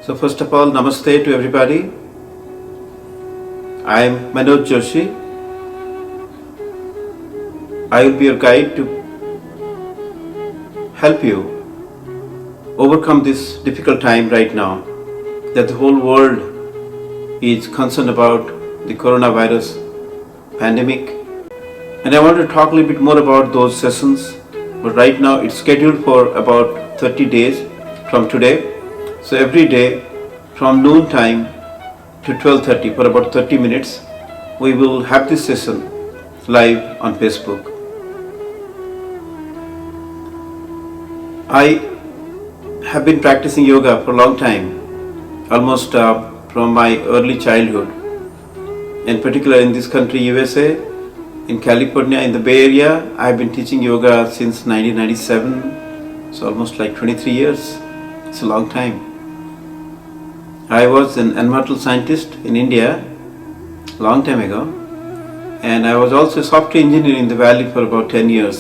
So first of all, namaste to everybody. I am Manoj Joshi. I will be your guide to help you overcome this difficult time right now that the whole world is concerned about the coronavirus pandemic. And I want to talk a little bit more about those sessions, but right now it's scheduled for about 30 days from today. So every day from noon time to 12:30 for about 30 minutes, we will have this session live on Facebook. I have been practicing yoga for a long time, almost from my early childhood. In particular in this country, USA, in California, in the Bay Area, I have been teaching yoga since 1997, so almost like 23 years. It's a long time. I was an environmental scientist in India a long time ago, and I was also a software engineer in the Valley for about 10 years.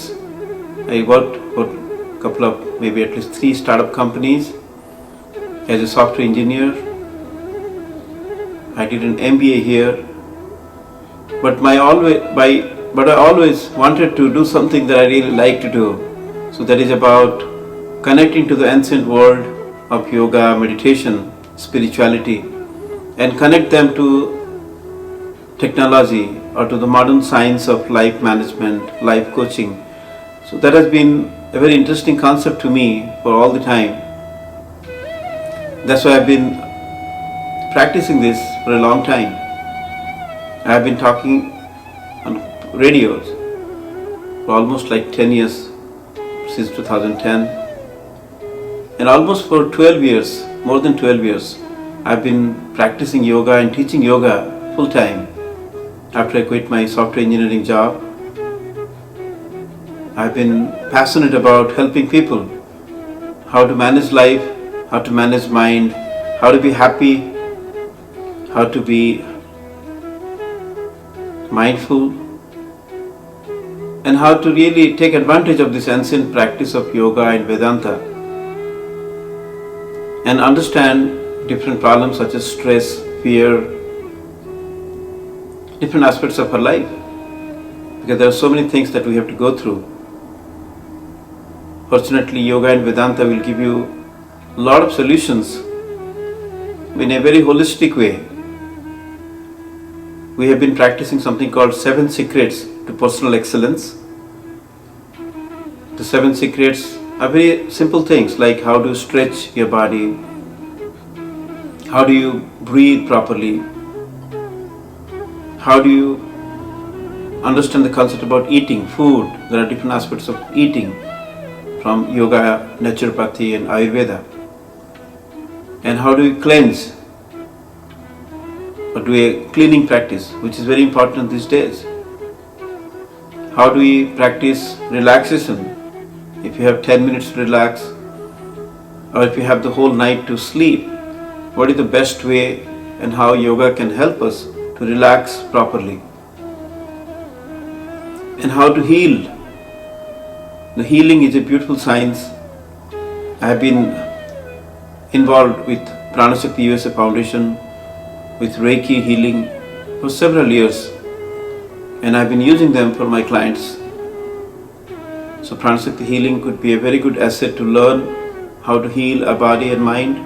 I worked for a couple of, maybe at least 3 startup companies as a software engineer. I did an MBA here, but I always wanted to do something that I really like to do. So that is about connecting to the ancient world of yoga, meditation, spirituality, and connect them to technology or to the modern science of life management, life coaching. So that has been a very interesting concept to me for all the time. That's why I've been practicing this for a long time. I have been talking on radios for almost like 10 years, since 2010. And almost for 12 years, more than 12 years, I've been practicing yoga and teaching yoga full time. After I quit my software engineering job, I've been passionate about helping people how to manage life, how to manage mind, how to be happy, how to be mindful, and how to really take advantage of this ancient practice of yoga and Vedanta and understand different problems such as stress, fear, different aspects of our life, because there are so many things that we have to go through. Fortunately, yoga and Vedanta will give you a lot of solutions in a very holistic way. We have been practicing something called 7 secrets to personal excellence. The 7 secrets are very simple things like how to stretch your body, how do you breathe properly, how do you understand the concept about eating, food. There are different aspects of eating from yoga, naturopathy and Ayurveda. And how do you cleanse or do a cleaning practice, which is very important these days. How do we practice relaxation? If you have 10 minutes to relax, or if you have the whole night to sleep, what is the best way and how yoga can help us to relax properly? And how to heal. The healing is a beautiful science. I have been involved with Pranashakti USA Foundation, with Reiki healing for several years, and I have been using them for my clients. So Pranashakti healing could be a very good asset to learn how to heal our body and mind,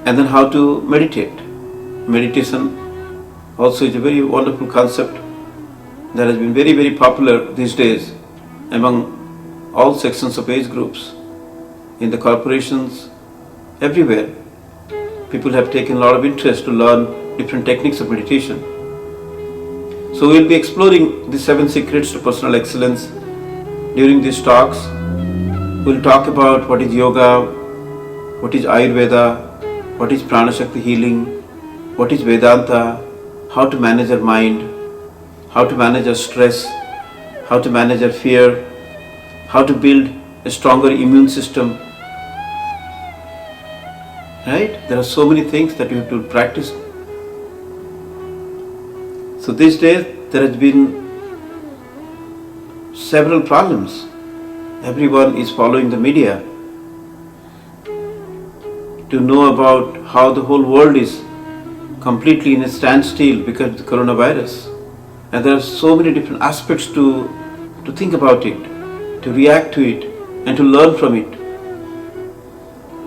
and then how to meditate. Meditation also is a very wonderful concept that has been very, very popular these days among all sections of age groups, in the corporations, everywhere. People have taken a lot of interest to learn different techniques of meditation. So we'll be exploring the 7 secrets to personal excellence during these talks. We'll talk about what is yoga, what is Ayurveda, what is Pranashakti healing, what is Vedanta, how to manage our mind, how to manage our stress, how to manage our fear, how to build a stronger immune system. Right? There are so many things that you have to practice. So these days there has been several problems. Everyone is following the media. to know about how the whole world is completely in a standstill because of the coronavirus. And there are so many different aspects to think about it, to react to it, and to learn from it.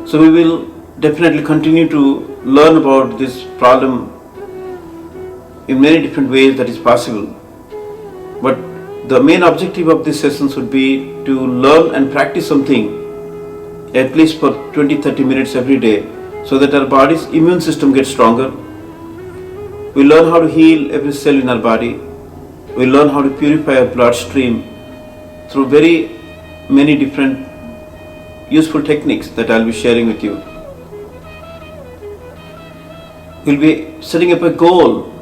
So we will definitely continue to learn about this problem in many different ways that is possible. But the main objective of these sessions would be to learn and practice something at least for 20-30 minutes every day, so that our body's immune system gets stronger. We learn how to heal every cell in our body. We learn how to purify our bloodstream through very many different useful techniques that I'll be sharing with you. We'll be setting up a goal.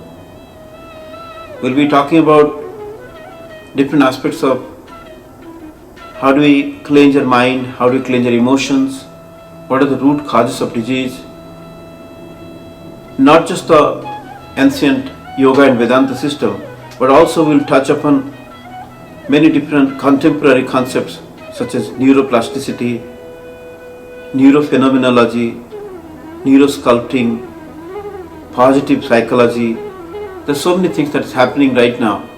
We'll be talking about different aspects of how do we cleanse our mind, how do we cleanse our emotions, what are the root causes of disease. Not just the ancient yoga and Vedanta system, but also we'll touch upon many different contemporary concepts such as neuroplasticity, neurophenomenology, neurosculpting, positive psychology. There's so many things that is happening right now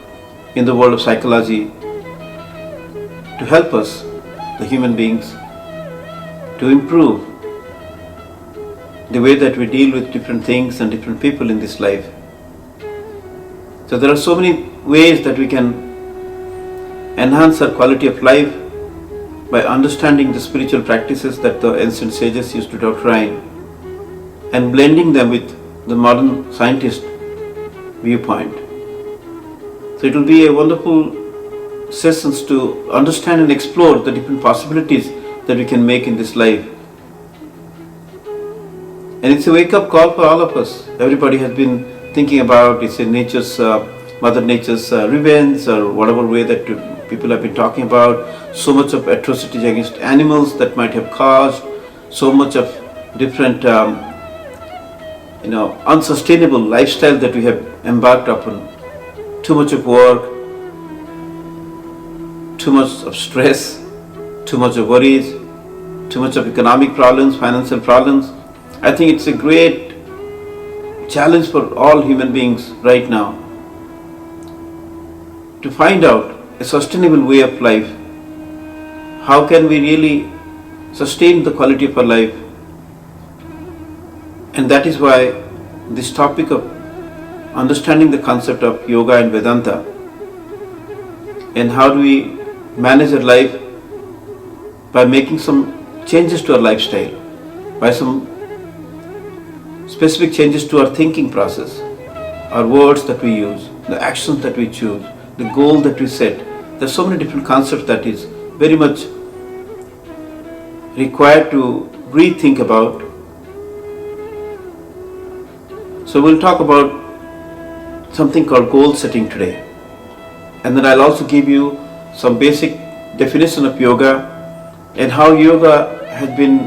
in the world of psychology to help us, the human beings, to improve the way that we deal with different things and different people in this life. So there are so many ways that we can enhance our quality of life by understanding the spiritual practices that the ancient sages used to doctrine and blending them with the modern scientist viewpoint. So it will be a wonderful sessions to understand and explore the different possibilities that we can make in this life. And it's a wake-up call for all of us. Everybody has been thinking about it's in Mother Nature's revenge, or whatever way that people have been talking about. So much of atrocities against animals that might have caused, so much of different unsustainable lifestyle that we have embarked upon. Too much of work, too much of stress, too much of worries, too much of economic problems, financial problems. I think it's a great challenge for all human beings right now to find out a sustainable way of life. How can we really sustain the quality of our life? And that is why this topic of understanding the concept of yoga and Vedanta and how do we manage our life by making some changes to our lifestyle, by some specific changes to our thinking process, our words that we use, the actions that we choose, the goal that we set. There are so many different concepts that is very much required to rethink about. So we'll talk about something called goal setting today. And then I'll also give you some basic definition of yoga and how yoga has been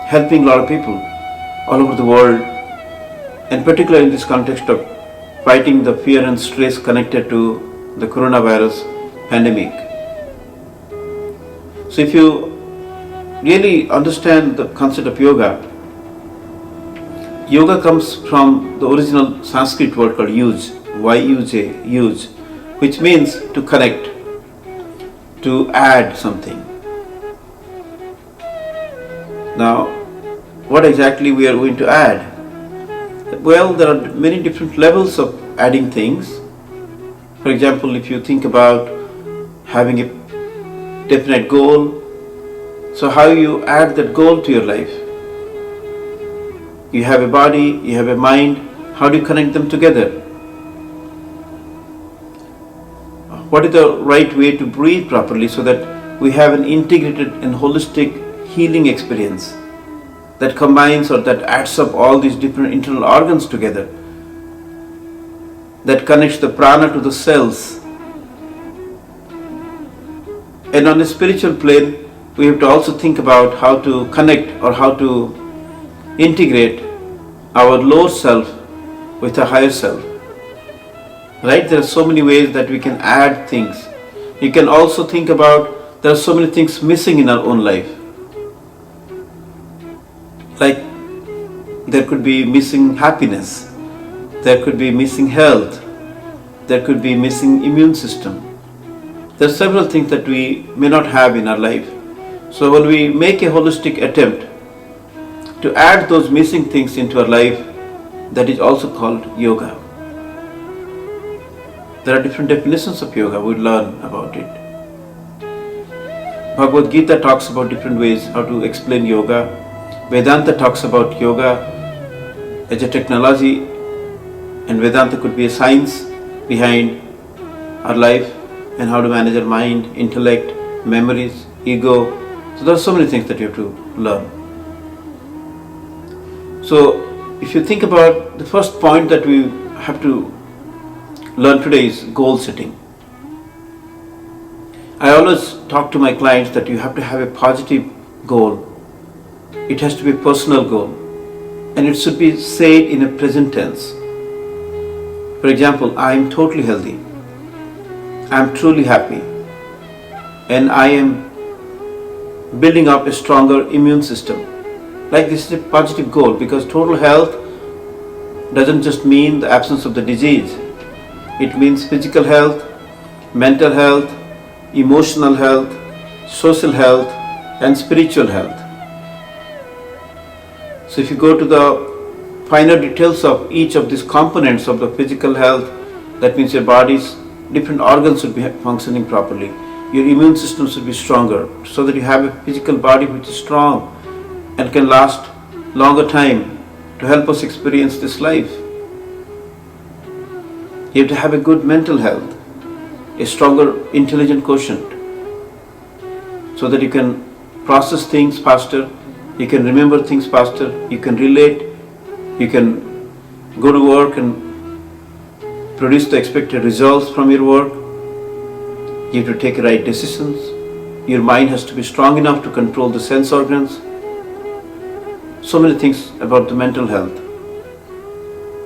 helping a lot of people all over the world, and particularly in this context of fighting the fear and stress connected to the coronavirus pandemic. So if you really understand the concept of yoga, yoga comes from the original Sanskrit word called yuj, Y-U-J, yuj, which means to connect, to add something. Now, what exactly we are going to add? Well, there are many different levels of adding things. For example, if you think about having a definite goal, so how you add that goal to your life? You have a body, you have a mind, how do you connect them together? What is the right way to breathe properly so that we have an integrated and holistic healing experience that combines or that adds up all these different internal organs together, that connects the prana to the cells. And on a spiritual plane, we have to also think about how to connect or how to integrate our lower self with a higher self. Right? There are so many ways that we can add things. You can also think about there are so many things missing in our own life. Like there could be missing happiness, there could be missing health, there could be missing immune system. There are several things that we may not have in our life. So when we make a holistic attempt to add those missing things into our life, that is also called yoga. There are different definitions of yoga, we'll learn about it. Bhagavad Gita talks about different ways how to explain yoga. Vedanta talks about yoga as a technology, and Vedanta could be a science behind our life and how to manage our mind, intellect, memories, ego. So there are so many things that you have to learn. So if you think about the first point that we have to learn today is goal setting. I always talk to my clients that you have to have a positive goal. It has to be a personal goal, and it should be said in a present tense. For example, I am totally healthy, I am truly happy, and I am building up a stronger immune system. Like this is a positive goal, because total health doesn't just mean the absence of the disease. It means physical health, mental health, emotional health, social health, and spiritual health. So if you go to the finer details of each of these components of the physical health, that means your body's different organs should be functioning properly. Your immune system should be stronger, so that you have a physical body which is strong and can last longer time to help us experience this life. You have to have a good mental health, a stronger intelligent quotient, so that you can process things faster, you can remember things faster, you can relate, you can go to work and produce the expected results from your work. You have to take right decisions. Your mind has to be strong enough to control the sense organs. So many things about the mental health.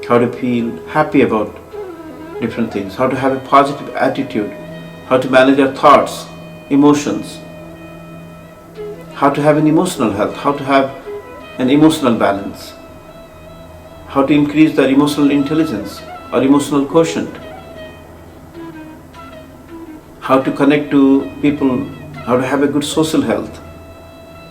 How to feel happy about different things, how to have a positive attitude, how to manage our thoughts, emotions, how to have an emotional health, how to have an emotional balance, how to increase their emotional intelligence or emotional quotient, how to connect to people, how to have a good social health.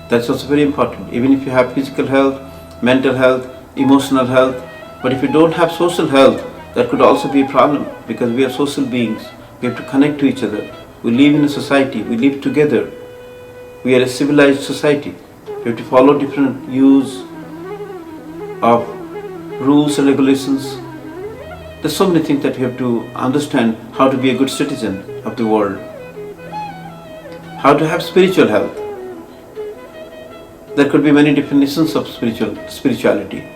That's also very important. Even if you have physical health, mental health, emotional health, but if you don't have social health, that could also be a problem, because we are social beings. We have to connect to each other. We live in a society. We live together. We are a civilized society. We have to follow different use of rules and regulations. There's so many things that we have to understand how to be a good citizen of the world. How to have spiritual health. There could be many definitions of spirituality.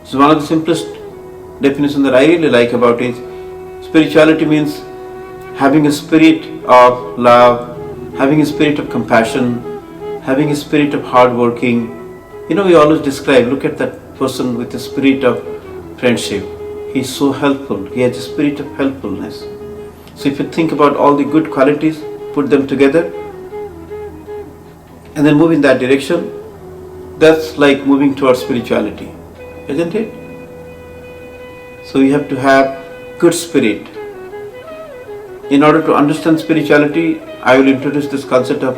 So one of the simplest definition that I really like about it, spirituality means having a spirit of love, having a spirit of compassion, having a spirit of hard working. We always describe, look at that person with the spirit of friendship. He's so helpful. He has a spirit of helpfulness. So if you think about all the good qualities, put them together, and then move in that direction, that's like moving towards spirituality, isn't it? So you have to have good spirit. In order to understand spirituality, I will introduce this concept of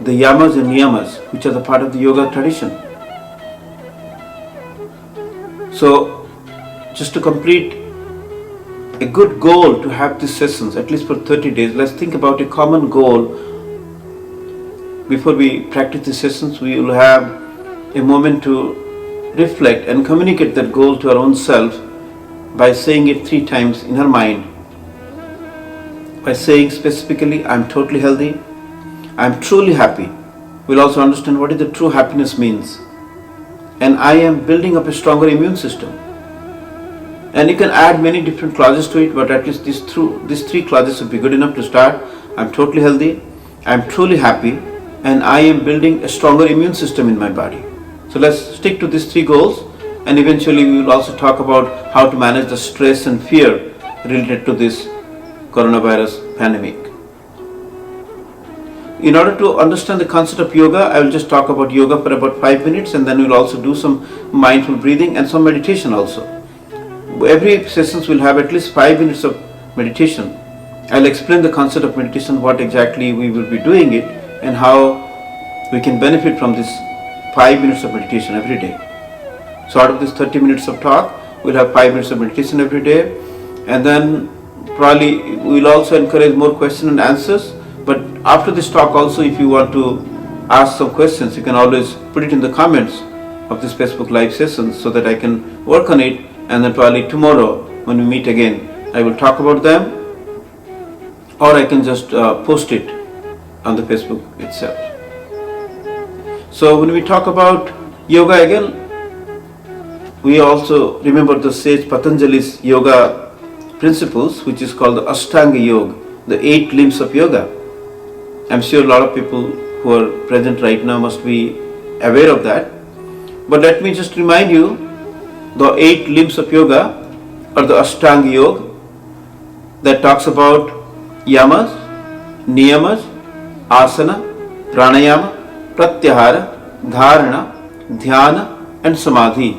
the yamas and niyamas, which are the part of the yoga tradition. So just to complete a good goal to have these sessions, at least for 30 days, let's think about a common goal. Before we practice these sessions, we will have a moment to reflect and communicate that goal to our own self by saying it 3 times in our mind. By saying specifically, I am totally healthy, I am truly happy. We'll also understand what is the true happiness means. And I am building up a stronger immune system. And you can add many different clauses to it, but at least these 3 clauses would be good enough to start. I am totally healthy, I am truly happy, and I am building a stronger immune system in my body. So let's stick to these 3 goals, and eventually we will also talk about how to manage the stress and fear related to this coronavirus pandemic. in order to understand the concept of yoga, I will just talk about yoga for about 5 minutes, and then we'll also do some mindful breathing and some meditation also. Every sessions will have at least 5 minutes of meditation. I'll explain the concept of meditation, what exactly we will be doing it, and how we can benefit from this 5 minutes of meditation every day. So out of this 30 minutes of talk, we'll have 5 minutes of meditation every day, and then probably we'll also encourage more questions and answers. But after this talk also, if you want to ask some questions, you can always put it in the comments of this Facebook live session so that I can work on it, and then probably tomorrow when we meet again, I will talk about them, or I can just post it on the Facebook itself. So when we talk about yoga again, we also remember the sage Patanjali's yoga principles, which is called the Ashtanga Yoga, the 8 limbs of yoga. I'm sure a lot of people who are present right now must be aware of that. But let me just remind you, the 8 limbs of yoga are the Ashtanga Yoga that talks about yamas, niyamas, asana, pranayama, pratyahara, dharana, dhyana and samadhi.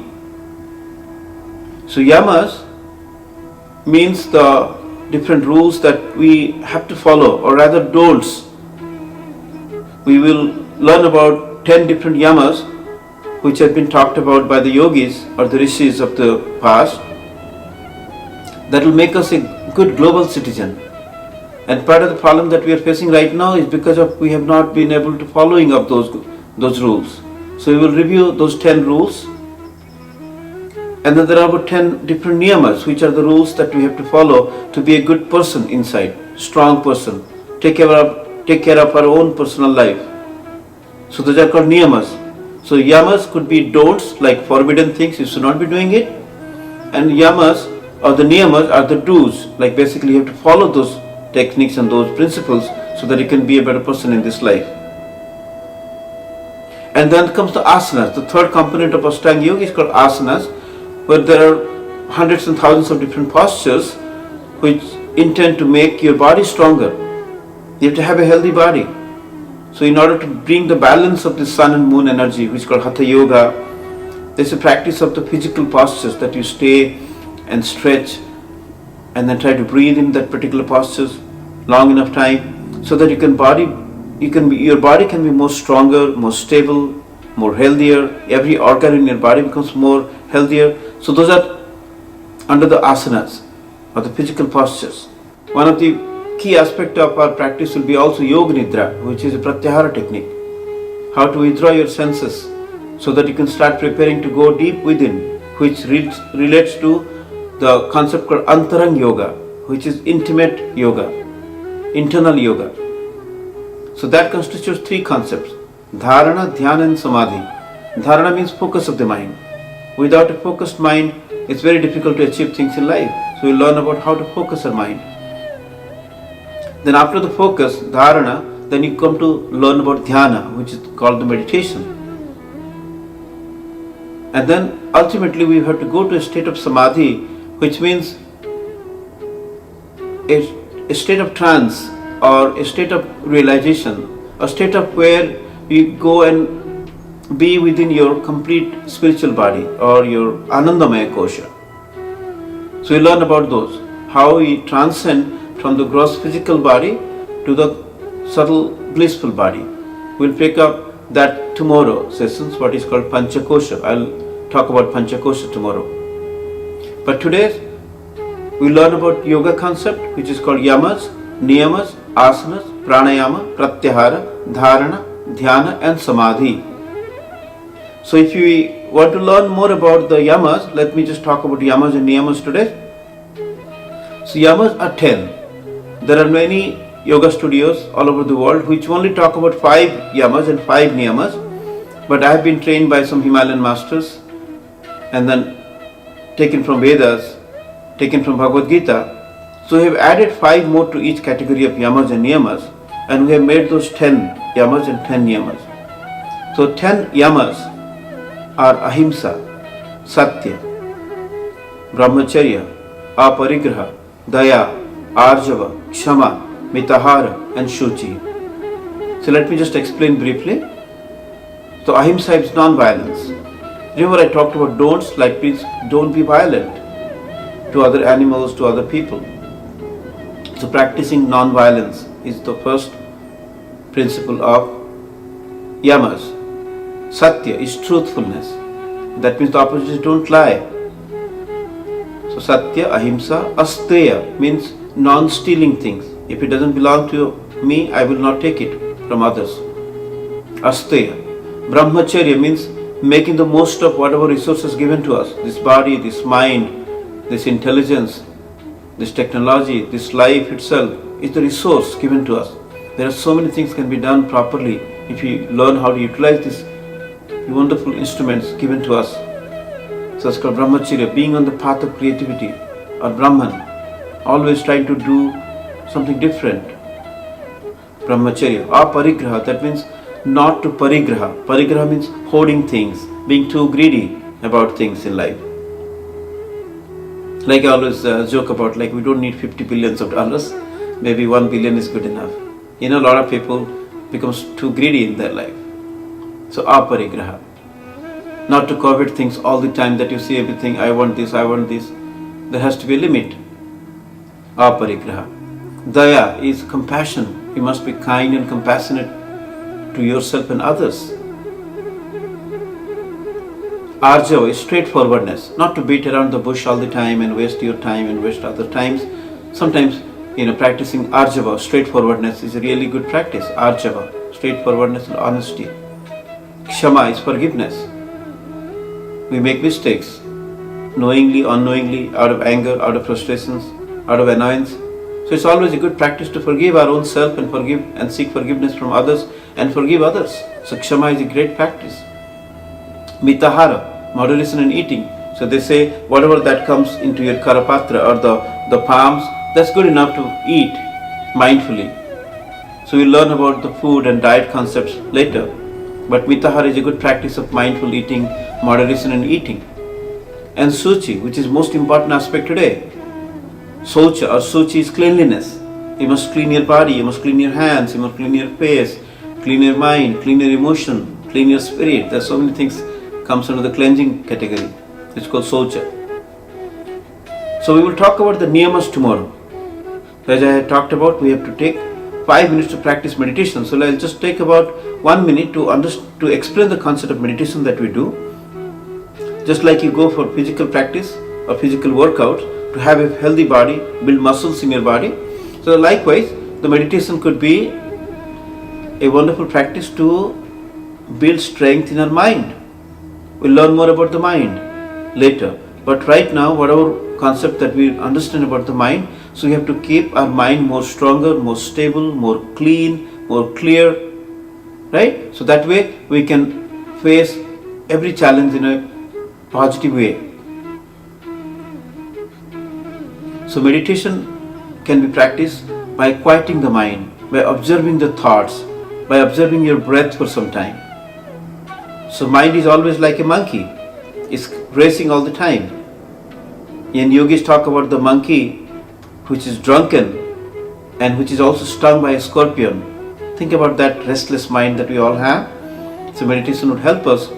So yamas means the different rules that we have to follow, or rather don'ts. We will learn about 10 different yamas which have been talked about by the yogis or the rishis of the past, that will make us a good global citizen. And part of the problem that we are facing right now is because of we have not been able to following up those rules. So we will review those 10 rules, and then there are about 10 different niyamas, which are the rules that we have to follow to be a good person inside, strong person, take care of our own personal life. So those are called niyamas. So yamas could be don'ts, like forbidden things, you should not be doing it, and yamas or the niyamas are the do's, like basically you have to follow those techniques and those principles so that you can be a better person in this life. And then comes the asanas. The third component of Ashtanga Yoga is called asanas, where there are hundreds and thousands of different postures which intend to make your body stronger. You have to have a healthy body. So in order to bring the balance of the sun and moon energy, which is called Hatha Yoga, there's a practice of the physical postures that you stay and stretch and then try to breathe in that particular postures long enough time so that your body can be more stronger, more stable, more healthier. Every organ in your body becomes more healthier. So those are under the asanas or the physical postures. One of the key aspect of our practice will be also Yoga Nidra, which is a Pratyahara technique. How to withdraw your senses so that you can start preparing to go deep within, which relates to the concept called Antarang Yoga, which is intimate yoga, internal yoga. So that constitutes 3 concepts: Dharana, Dhyana and Samadhi. Dharana means focus of the mind. Without a focused mind, it's very difficult to achieve things in life. So we learn about how to focus our mind. Then after the focus, dharana, then you come to learn about dhyana, which is called the meditation. And then ultimately we have to go to a state of samadhi, which means a state of trance or a state of realization, a state of where you go and be within your complete spiritual body or your Anandamaya Kosha. So we learn about those, how we transcend from the gross physical body to the subtle blissful body. We'll pick up that tomorrow sessions, what is called Panchakosha. I'll talk about Panchakosha tomorrow. But today we learn about yoga concept, which is called yamas, niyamas, asanas, pranayama, pratyahara, dharana, dhyana and samadhi. So if you want to learn more about the yamas, let me just talk about yamas and niyamas today. So yamas are 10. There are many yoga studios all over the world which only talk about 5 yamas and 5 niyamas, but I have been trained by some Himalayan masters and then taken from Vedas, taken from Bhagavad Gita. So we have added 5 more to each category of yamas and niyamas, and we have made those 10 yamas and 10 niyamas. So 10 yamas are ahimsa, satya, brahmacharya, aparigraha, daya, arjava, kshama, mitahara and shuchi. So let me just explain briefly. So ahimsa is non-violence. Remember I talked about don'ts, like please don't be violent to other animals, to other people. So practicing non-violence is the first principle of yamas. Satya is truthfulness. That means the opposite is don't lie. So Satya, Ahimsa, Asteya means non-stealing things. If it doesn't belong to me, I will not take it from others. Asteya. Brahmacharya means making the most of whatever resources given to us. This body, this mind, this intelligence, this technology, this life itself is the resource given to us. There are so many things can be done properly if we learn how to utilize these wonderful instruments given to us. So it's called Brahmacharya, being on the path of creativity, or Brahman, always trying to do something different. Brahmacharya. Aparigraha, that means not to parigraha. Parigraha means hoarding things, being too greedy about things in life. Like I always joke about, like we don't need 50 billions of dollars, maybe 1 billion is good enough. A lot of people becomes too greedy in their life. So aparigraha. Not to covet things all the time that you see everything, I want this, I want this. There has to be a limit. Aparigraha. Daya is compassion. You must be kind and compassionate to yourself and others. Arjava is straightforwardness. Not to beat around the bush all the time and waste your time and waste other times. Sometimes, practicing Arjava, straightforwardness is a really good practice. Arjava, straightforwardness and honesty. Kshama is forgiveness. We make mistakes, knowingly, unknowingly, out of anger, out of frustrations, out of annoyance. So it's always a good practice to forgive our own self and forgive and seek forgiveness from others and forgive others. So Kshama is a great practice. Mitahara, moderation in eating. So they say whatever that comes into your karapatra or the palms, that's good enough to eat mindfully. So we'll learn about the food and diet concepts later. But Mitahara is a good practice of mindful eating, moderation in eating. And Suchi, which is most important aspect today. Socha or Suchi is cleanliness. You must clean your body, you must clean your hands, you must clean your face, clean your mind, clean your emotion, clean your spirit. There are so many things comes under the cleansing category. It's called Socha. So we will talk about the niyamas tomorrow. As I had talked about, we have to take 5 minutes to practice meditation. So I'll just take about 1 minute to explain the concept of meditation that we do. Just like you go for physical practice or physical workout to have a healthy body, build muscles in your body. So likewise, the meditation could be a wonderful practice to build strength in our mind. We'll learn more about the mind later. But right now, whatever concept that we understand about the mind, so we have to keep our mind more stronger, more stable, more clean, more clear, right? So that way we can face every challenge in a positive way. So meditation can be practiced by quieting the mind, by observing the thoughts, by observing your breath for some time. So mind is always like a monkey. It's racing all the time. And yogis talk about the monkey which is drunken and which is also stung by a scorpion. Think about that restless mind that we all have. So meditation would help us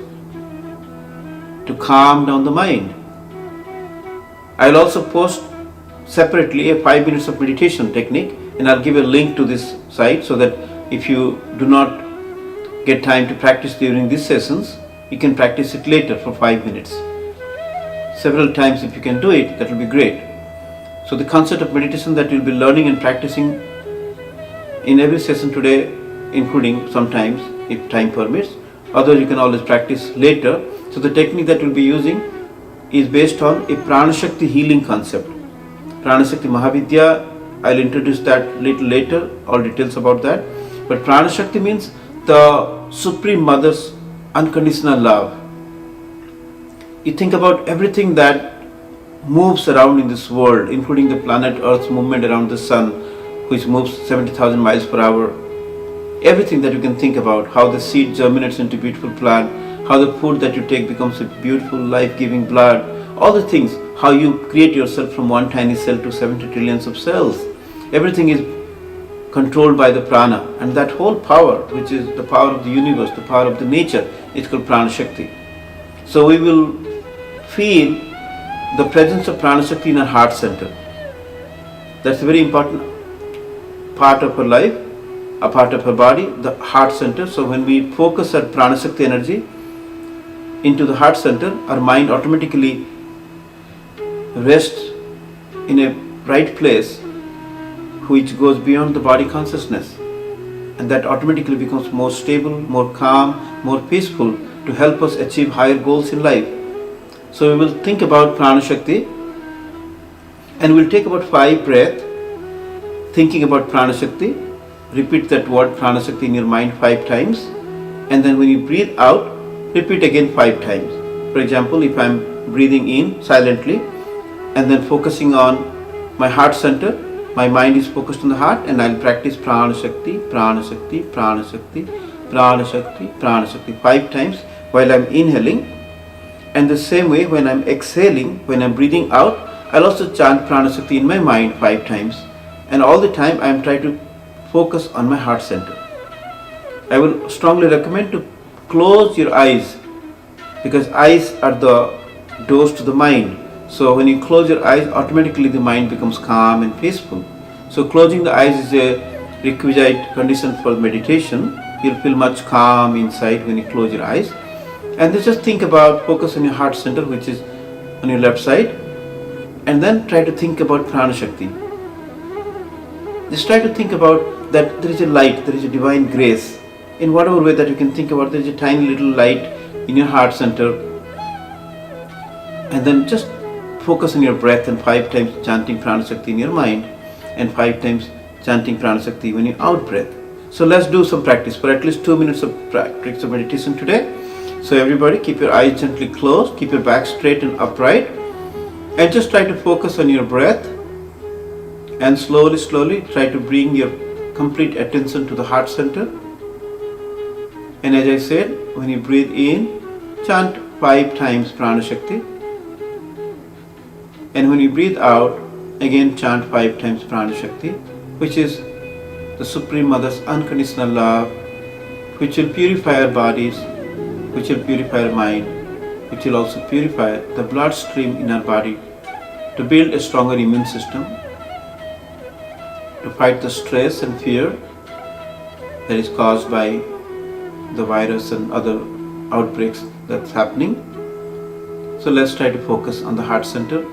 to calm down the mind. I'll also post separately a 5 minutes of meditation technique, and I'll give a link to this site so that if you do not get time to practice during these sessions, you can practice it later for 5 minutes. Several times if you can do it, that will be great. So the concept of meditation that you'll be learning and practicing in every session today, including sometimes if time permits, otherwise you can always practice later. So the technique that we'll be using is based on a Pranashakti healing concept. Pranashakti Mahavidya, I'll introduce that little later, all details about that. But Pranashakti means the Supreme Mother's unconditional love. You think about everything that moves around in this world, including the planet Earth's movement around the sun, which moves 70,000 miles per hour. Everything that you can think about, how the seed germinates into a beautiful plant, how the food that you take becomes a beautiful life-giving blood, all the things, how you create yourself from one tiny cell to 70 trillions of cells. Everything is controlled by the prana, and that whole power, which is the power of the universe, the power of the nature, is called Prana Shakti. So we will feel the presence of Prana Shakti in our heart center. That's a very important part of our life, a part of our body, the heart center. So when we focus our Prana Shakti energy into the heart center, our mind automatically rests in a right place which goes beyond the body consciousness, and that automatically becomes more stable, more calm, more peaceful to help us achieve higher goals in life. So we will think about Prana Shakti, and we'll take about 5 breaths thinking about Prana Shakti. Repeat that word Prana Shakti in your mind 5 times, and then when you breathe out, repeat again 5 times. For example, if I'm breathing in silently and then focusing on my heart center, my mind is focused on the heart, and I'll practice Prana Shakti, Prana Shakti, Prana Shakti, Prana Shakti, Prana Shakti 5 times while I'm inhaling. And the same way when I'm exhaling, when I'm breathing out, I'll also chant Prana Shakti in my mind 5 times. And all the time I'm trying to focus on my heart center. I will strongly recommend to close your eyes, because eyes are the doors to the mind. So when you close your eyes, automatically the mind becomes calm and peaceful. So closing the eyes is a requisite condition for meditation. You'll feel much calm inside when you close your eyes. And then just think about, focus on your heart center, which is on your left side, and then try to think about Prana Shakti. Just try to think about that there is a light, there is a divine grace. In whatever way that you can think about, there is a tiny little light in your heart center. And then just focus on your breath, and 5 times chanting Prana Shakti in your mind, and 5 times chanting Prana Shakti when you out breath. So let's do some practice for at least 2 minutes of practice of meditation today. So everybody, keep your eyes gently closed, keep your back straight and upright, and just try to focus on your breath, and slowly try to bring your complete attention to the heart center. And as I said, when you breathe in, chant 5 times Prana Shakti, and when you breathe out, again chant 5 times Prana Shakti, which is the Supreme Mother's unconditional love, which will purify our bodies, which will purify our mind, which will also purify the bloodstream in our body to build a stronger immune system, to fight the stress and fear that is caused by the virus and other outbreaks that's happening. So let's try to focus on the heart center.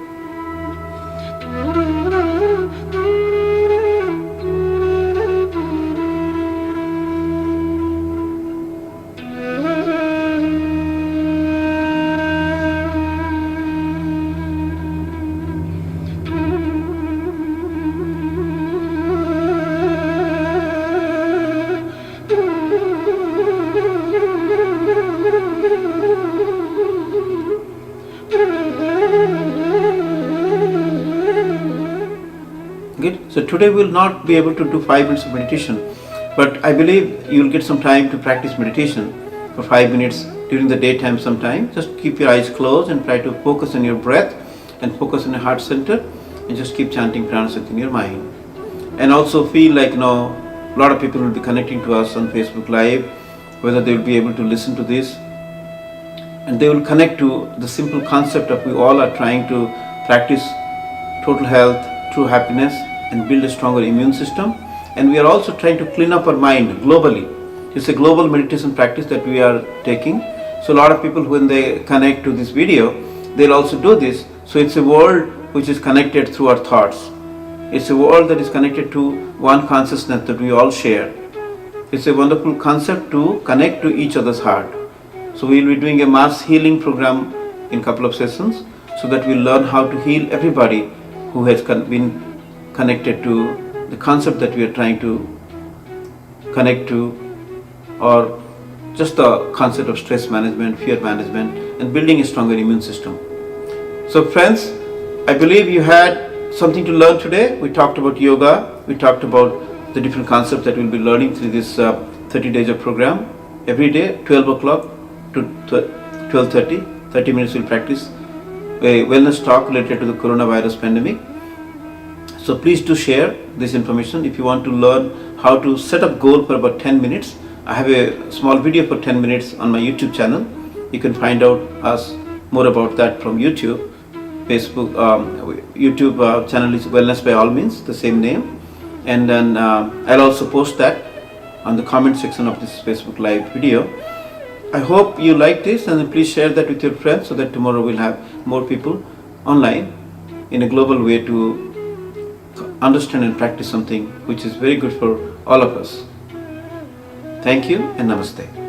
So today we will not be able to do 5 minutes of meditation, but I believe you will get some time to practice meditation for 5 minutes during the daytime sometime. Just keep your eyes closed and try to focus on your breath and focus on your heart center, and just keep chanting Prana Shakti in your mind. And also feel like, a lot of people will be connecting to us on Facebook Live, whether they will be able to listen to this, and they will connect to the simple concept of we all are trying to practice total health, true happiness, and build a stronger immune system. And we are also trying to clean up our mind globally. It's a global meditation practice that we are taking. So a lot of people, when they connect to this video, they'll also do this. So it's a world which is connected through our thoughts. It's a world that is connected to one consciousness that we all share. It's a wonderful concept to connect to each other's heart. So we'll be doing a mass healing program in a couple of sessions, so that we'll learn how to heal everybody who has been connected to the concept that we are trying to connect to, or just the concept of stress management, fear management, and building a stronger immune system. So friends, I believe you had something to learn today. We talked about yoga, we talked about the different concepts that we'll be learning through this 30 days of program. Every day, 12 o'clock to 12:30, 30 minutes we'll practice a wellness talk related to the coronavirus pandemic. So please do share this information. If you want to learn how to set up goal for about 10 minutes, I have a small video for 10 minutes on my YouTube channel. You can find out us more about that from YouTube. Facebook, YouTube channel is Wellness by All Means, the same name. And then I'll also post that on the comment section of this Facebook live video. I hope you like this, and please share that with your friends so that tomorrow we'll have more people online in a global way to understand and practice something which is very good for all of us. Thank you and namaste.